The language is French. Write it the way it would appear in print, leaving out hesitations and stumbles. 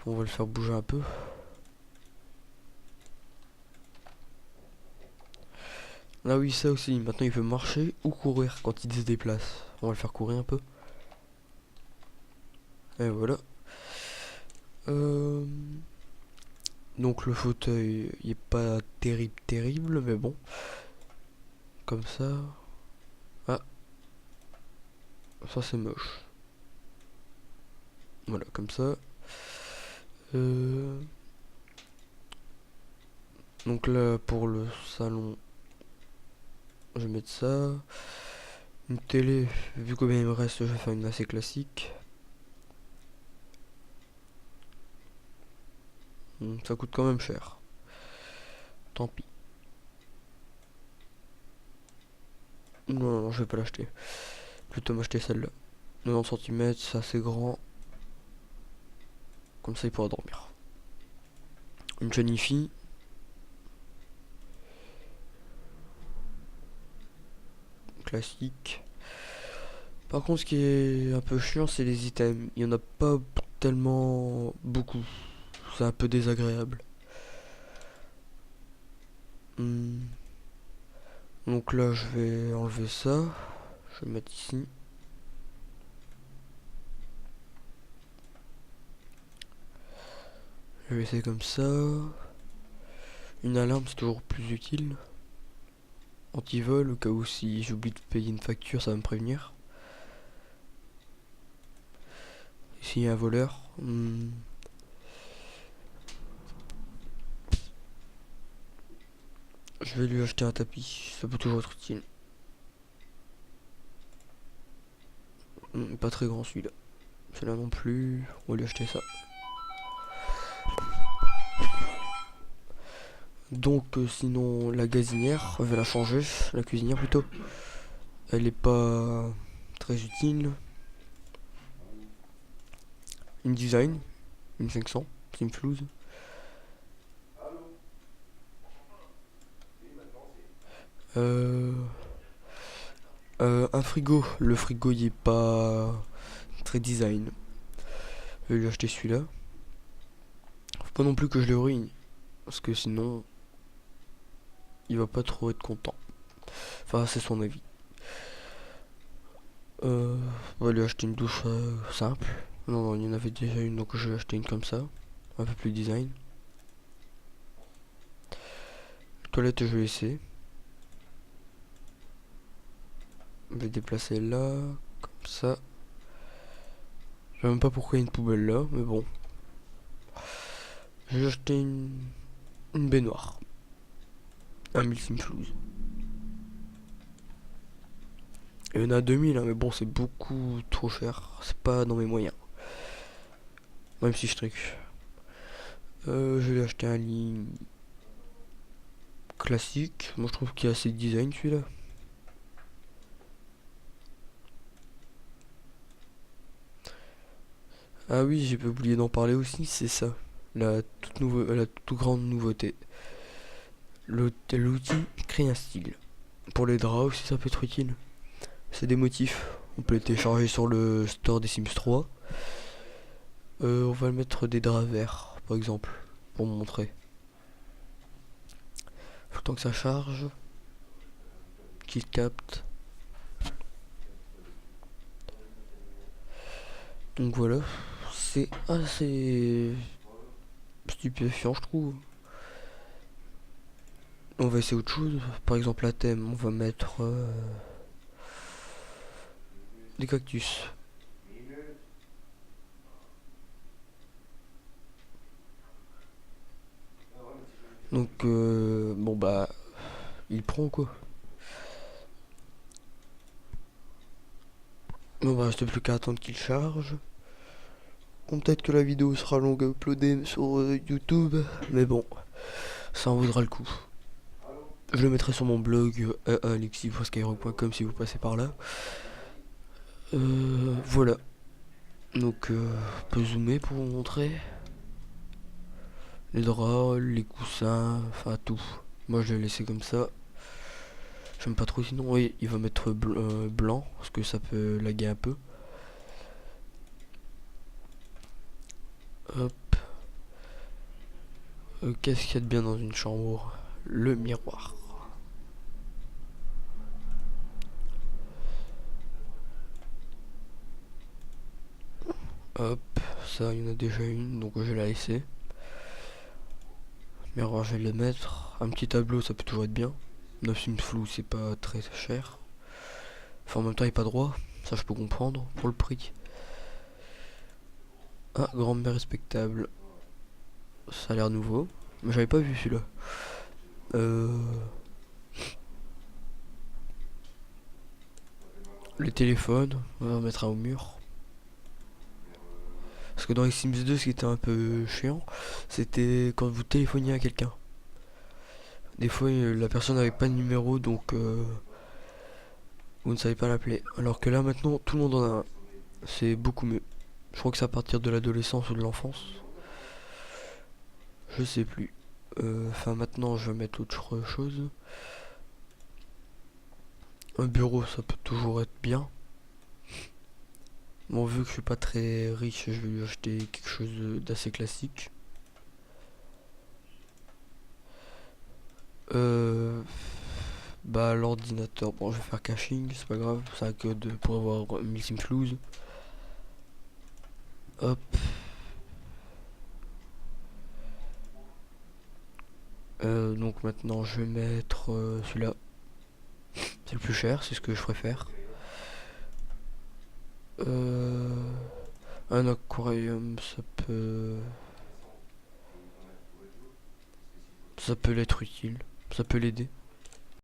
On va le faire bouger un peu. Ah oui, ça aussi. Maintenant, il peut marcher ou courir quand il se déplace. On va le faire courir un peu. Et voilà. Euh... Donc le fauteuil, il est pas terrible, mais bon. Comme ça. Ah, ça c'est moche. Voilà, comme ça. Euh... Donc là, pour le salon, je vais mettre ça. Une télé, vu combien il me reste, je vais faire une assez classique. Ça coûte quand même cher. Tant pis. Non, je vais pas l'acheter. Plutôt m'acheter celle-là. 90 cm, c'est assez grand. Comme ça, il pourra dormir. Une jeune fille. Classique. Par contre, ce qui est un peu chiant, c'est les items. Il y en a pas tellement beaucoup. C'est un peu désagréable. Hmm. Donc là, je vais enlever ça. Je vais mettre ici. Je vais laisser comme ça. Une alarme, c'est toujours plus utile. Anti-vol, au cas où si j'oublie de payer une facture, ça va me prévenir. Ici, il y a un voleur. Je vais lui acheter un tapis, ça peut toujours être utile. Pas très grand celui-là. Celui-là non plus, on va lui acheter ça. Donc sinon la gazinière, je vais la changer, la cuisinière plutôt. Elle est pas très utile. Une design, une 500, Simflouz. Euh, un frigo, le frigo il est pas très design. Je vais lui acheter celui-là. Faut pas non plus que je le ruine, parce que sinon il va pas trop être content. Enfin c'est son avis. On va lui acheter une douche simple. Non, non, il y en avait déjà une, donc je vais acheter une comme ça. Un peu plus design. Toilette, je vais laisser. Je vais déplacer là, comme ça. Je sais même pas pourquoi il y a une poubelle là, mais bon. Je vais acheter une baignoire. Un 1000 Simflouz. Il y en a 2000, hein, mais bon, c'est beaucoup trop cher. C'est pas dans mes moyens. Même si je triche. Je vais acheter un lit classique. Moi, je trouve qu'il y a assez de design celui-là. Ah oui, j'ai pas oublié d'en parler aussi, c'est ça. La toute grande nouveauté. L'outil crée un style. Pour les draps aussi, ça peut être utile. C'est des motifs. On peut les télécharger sur le store des Sims 3. On va mettre des draps verts, par exemple, pour montrer. Faut le temps que ça charge. Qu'il capte. Donc voilà. C'est assez stupéfiant, je trouve. On va essayer autre chose. Par exemple, la thème, on va mettre des cactus. Donc, bon bah, il prend quoi. Bon bah, reste plus qu'à attendre qu'il charge. Bon, peut-être que la vidéo sera longue à uploader sur YouTube, mais bon, ça en vaudra le coup. Je le mettrai sur mon blog alexis.skyrock.com si vous passez par là. Voilà. Donc, on peut zoomer pour vous montrer. Les draps, les coussins, enfin tout. Moi je l'ai laissé comme ça. J'aime pas trop sinon. Oui, il va mettre blanc parce que ça peut laguer un peu. Hop. Qu'est-ce qu'il y a de bien dans une chambre? Le miroir. Hop, ça il y en a déjà une, donc je vais la laisser. Miroir, je vais le mettre. Un petit tableau, ça peut toujours être bien. 9 sims flou, c'est pas très cher. Enfin, en même temps, il n'est pas droit. Ça, je peux comprendre pour le prix. Ah, grand-mère respectable. Ça a l'air nouveau. Mais j'avais pas vu celui-là. Le téléphone, on va en mettre un au mur. Parce que dans les Sims 2, ce qui était un peu chiant, c'était quand vous téléphoniez à quelqu'un. Des fois, la personne n'avait pas de numéro, donc vous ne savez pas l'appeler. Alors que là, maintenant, tout le monde en a un. C'est beaucoup mieux. Je crois que c'est à partir de l'adolescence ou de l'enfance. Je sais plus. Enfin, maintenant, je vais mettre autre chose. Un bureau, ça peut toujours être bien. Bon, vu que je suis pas très riche, je vais lui acheter quelque chose d'assez classique. Bah, l'ordinateur. Bon, je vais faire caching, c'est pas grave. C'est un code pour avoir 1000 simflouz. Hop. Donc maintenant, je vais mettre celui-là. C'est le plus cher, c'est ce que je préfère. Un aquarium, ça peut l'être utile, ça peut l'aider.